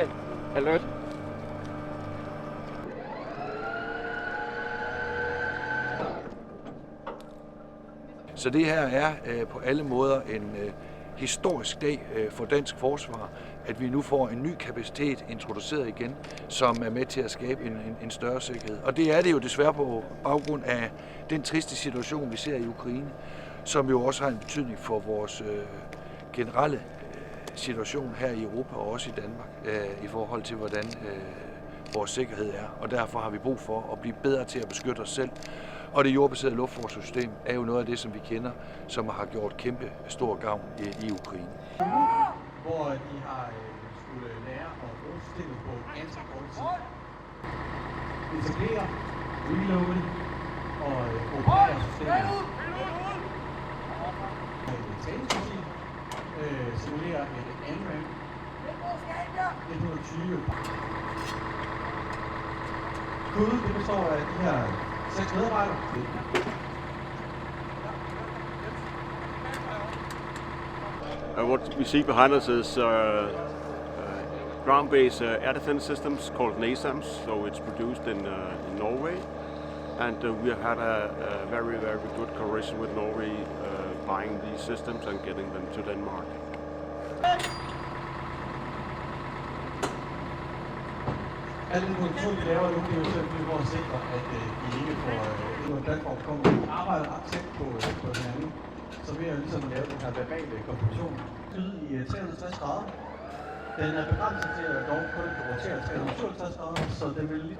ikke alert. Så det her er på alle måder en historisk dag for dansk forsvar, at vi nu får en ny kapacitet introduceret igen, som er med til at skabe en større sikkerhed. Og det er det jo desværre på baggrund af den triste situation, vi ser i Ukraine, som jo også har en betydning for vores generelle situation her i Europa og også i Danmark i forhold til, hvordan vores sikkerhed er. Og derfor har vi brug for at blive bedre til at beskytte os selv. Og det jordbaserede luftforsvarssystem er jo noget af det, som vi kender, som har gjort kæmpe stor gavn i Ukraine. Hvor de har skulle lære at bruge systemet på ganske kort tid. Etablere, reloade og operere systemet. Tagelsystem simulerer et ANRAAM 120. Koden det består af de her 6 medarbejdere. What we see behind us is ground-based air defense systems called NASAMS. So it's produced in Norway, and we have had a very good cooperation with Norway buying these systems and getting them to Denmark. Al den produktion, vi laver nu, det er jo simpelthen for at sikre, at de ikke får en platform kommer. Vi arbejder ret tæt på hinanden, så ved at ligesom lave den her verbale kommunikation. Skyde i 360 grader. Den er begrænset til at dog kun kan rotere 357 grader, så den vil lige...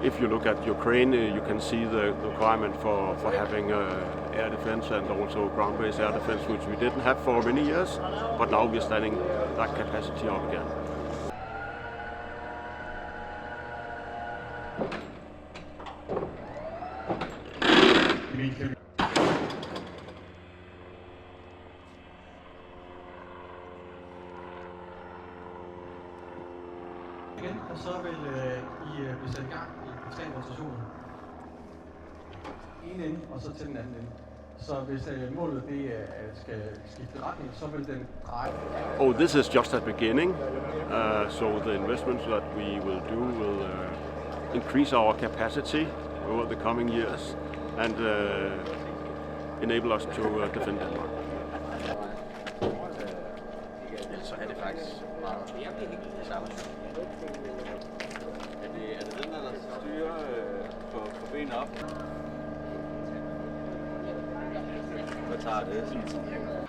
If you look at Ukraine, you can see the requirement for having air defense and also ground-based air defense, which we didn't have for many years, but now we're standing that capacity up again. Igen, og så vil I blive sat i gang i 3 rotationer. En ende, og så til den anden ende. Så hvis målet det skal skifte retning, så vil den dreje. Oh, this is just at beginning. So the investments that we will do will increase our capacity over the coming years and enable us to defend Denmark. Så er det faktisk meget det samme. Er det den, der styrer på benene op? Hvad tager det?